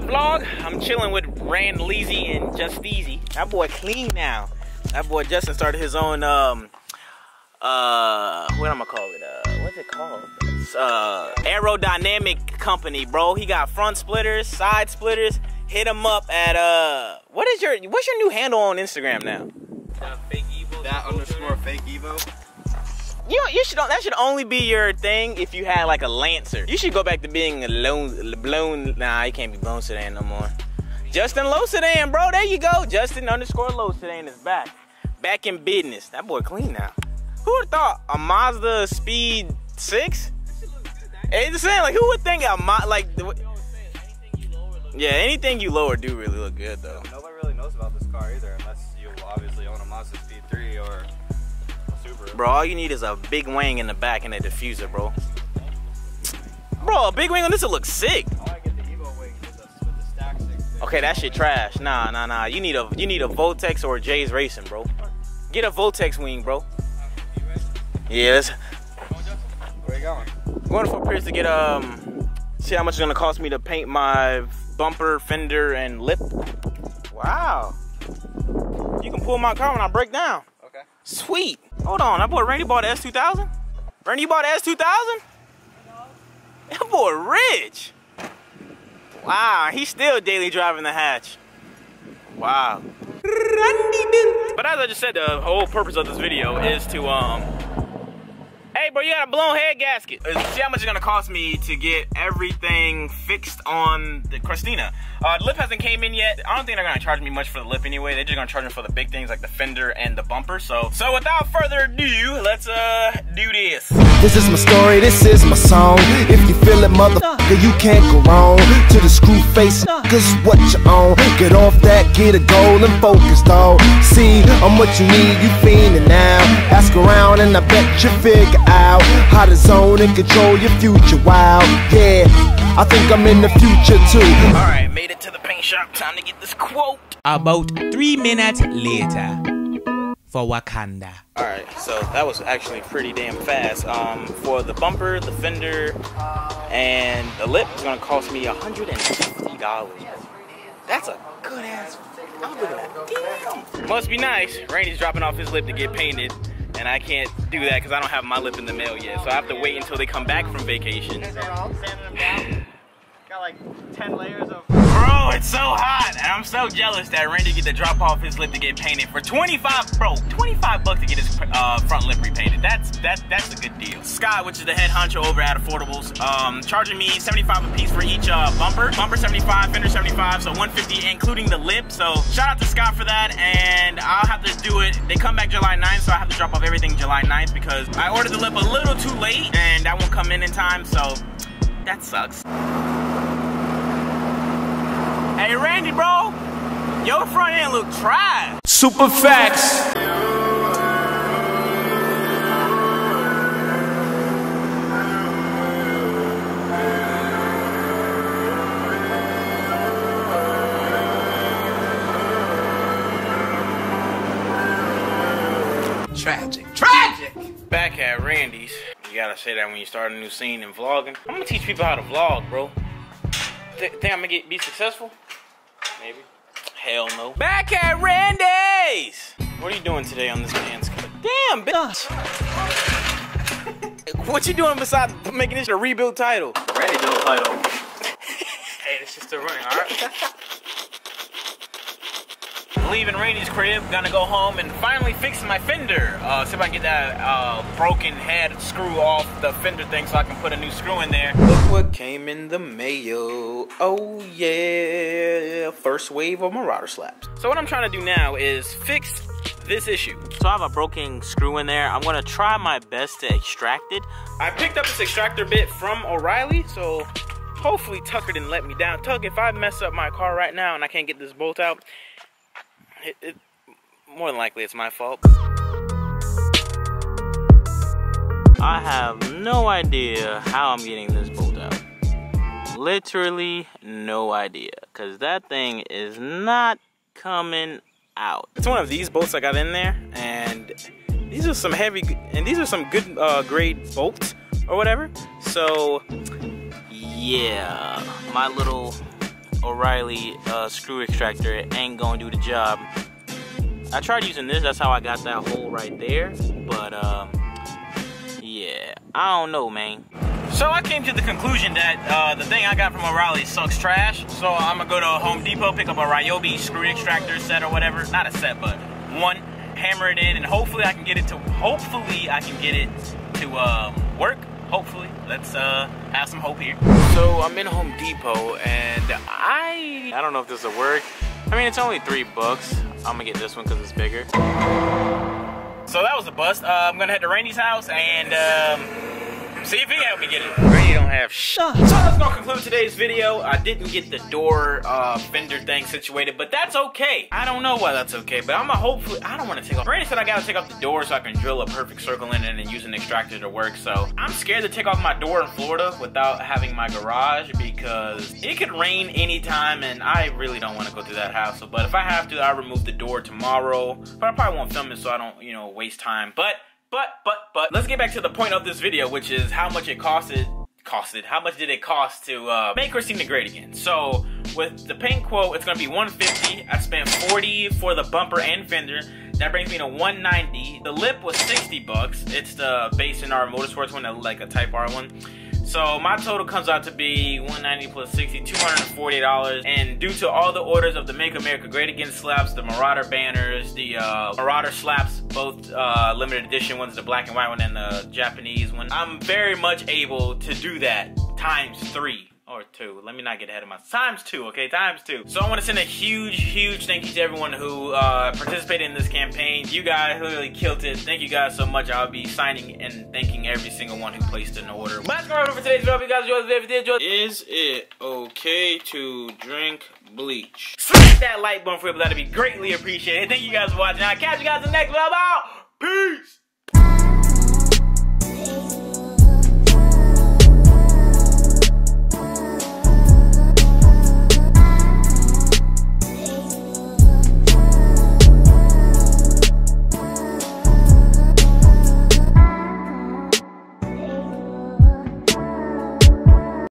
vlog. I'm chilling with Rand Leezy and Just Easy. That boy clean now. That boy Justin started his own what am I call it? What's it called? Aerodynamic company, bro. He got front splitters, side splitters. Hit him up at what's your new handle on Instagram now? Fake Evo. That_fake Evo. You should, that should only be your thing if you had like a Lancer. You should go back to being a blown. Nah, you can't be blown sedan no more. Justin Low Sedan, bro. There you go. Justin_Low Sedan is back. Back in business. That boy clean now. Who would have thought a Mazda Speed 6? It's saying, like, who would think a yeah, anything you lower do really look good though. Nobody really knows about this car either, unless you obviously own a Mazda Speed 3 or. Bro, all you need is a big wing in the back and a diffuser, bro. Bro, a big wing on this will look sick. I want to get the Evo wing with the stack 6. Okay, that shit trash. Nah. You need a Voltex or a Jay's Racing, bro. Get a Voltex wing, bro. Yes. Where you going? I'm going to Fort Pierce to get see how much it's gonna cost me to paint my bumper, fender, and lip. Wow. You can pull my car when I break down. Okay. Sweet. Hold on, that boy Randy bought an S2000? Randy, you bought an S2000? No. That boy rich. Wow, he's still daily driving the hatch. Wow. But as I just said, the whole purpose of this video is to, hey bro, you got a blown head gasket. See how much it's gonna cost me to get everything fixed on the Christina. The lip hasn't came in yet. I don't think they're gonna charge me much for the lip anyway. They're just gonna charge me for the big things like the fender and the bumper. So without further ado, let's do this. This is my story, this is my song. If you feel it, motherfucker, you can't go wrong. To the screw face, cause what you own. Get off that, get a goal and focus, dog. See, I'm what you need, you fiending now. Ask around and I bet you figure out how to zone and control your future. Wow, yeah, I think I'm in the future too. Alright, made it to the paint shop. Time to get this quote. About 3 minutes later for Wakanda. Alright, so that was actually pretty damn fast. For the bumper, the fender, and the lip, it's gonna cost me $150. That's a good ass. I'm looking at. Damn. Must be nice. Randy's dropping off his lip to get painted. And I can't do that because I don't have my lip in the mail yet. So I have to wait until they come back from vacation. Got like 10 layers of. Bro, it's so hot. And I'm so jealous that Randy get to drop off his lip to get painted for 25, bro, 25 bucks to get his front lip repainted. That's a good deal. Scott, which is the head honcho over at Affordables, charging me $75 a piece for each bumper. Bumper 75, fender 75, so 150 including the lip. So shout out to Scott for that, and I'll have to do it. They come back July 9th, so I have to drop off everything July 9th because I ordered the lip a little too late and that won't come in time, so that sucks. Hey Randy, bro, your front end look trash. Super facts. Tragic. Back at Randy's. You gotta say that when you start a new scene in vlogging. I'm gonna teach people how to vlog, bro. Think I'm gonna be successful? Maybe. Hell no. Back at Randy's! What are you doing today on this man's cut? Damn, bitch! What you doing besides making this a rebuild title? Randy build title. Hey, this is still running, alright? Leaving Randy's crib, gonna go home and finally fix my fender. See if I can get that broken head screw off the fender thing so I can put a new screw in there. Look what came in the mail. Oh yeah, first wave of Marauder slaps. So what I'm trying to do now is fix this issue. So I have a broken screw in there. I'm gonna try my best to extract it. I picked up this extractor bit from O'Reilly, so hopefully Tucker didn't let me down. Tuck, if I mess up my car right now and I can't get this bolt out, more than likely it's my fault. I have no idea how I'm getting this bolt out. Literally no idea, because that thing is not coming out. It's one of these bolts I got in there, and these are some heavy, and these are some good grade bolts or whatever. So yeah, my little O'Reilly screw extractor ain't gonna do the job. I tried using this, that's how I got that hole right there, but yeah, I don't know, man. So I came to the conclusion that the thing I got from O'Reilly sucks trash, so I'm gonna go to Home Depot, pick up a Ryobi screw extractor set or whatever, not a set, but one, hammer it in, and hopefully I can get it to work. Hopefully, let's have some hope here. So I'm in Home Depot, and I don't know if this will work. I mean, it's only $3. I'm gonna get this one because it's bigger. So that was a bust. I'm gonna head to Randy's house and see if he can help me get it. Randy don't have shit. So that's gonna conclude today's video. I didn't get the door fender thing situated, but that's okay. I don't know why that's okay, but I'm hopefully, I don't want to take off. Randy said I gotta take off the door so I can drill a perfect circle in it and use an extractor to work. So I'm scared to take off my door in Florida without having my garage because it could rain anytime and I really don't want to go through that hassle. But if I have to, I'll remove the door tomorrow. But I probably won't film it so I don't, you know, waste time. But let's get back to the point of this video, which is how much it costed. How much did it cost to make her seem great again? So with the paint quote, it's gonna be $150. I spent $40 for the bumper and fender. That brings me to $190. The lip was $60. It's the base in our Motorsports one, like a Type R one. So my total comes out to be $190 plus $60, $240. And due to all the orders of the Make America Great Again slaps, the Marauder banners, the Marauder slaps, both limited edition ones, the black and white one and the Japanese one, I'm very much able to do that times 3. Or 2. Let me not get ahead of myself. Times 2, okay? Times 2. So I want to send a huge thank you to everyone who participated in this campaign. You guys really killed it. Thank you guys so much. I'll be signing and thanking every single one who placed an order. But that's going to for today's video. If you guys enjoyed the video, is it okay to drink bleach? Smash that like button for it. That'd be greatly appreciated. Thank you guys for watching. I'll catch you guys in the next video.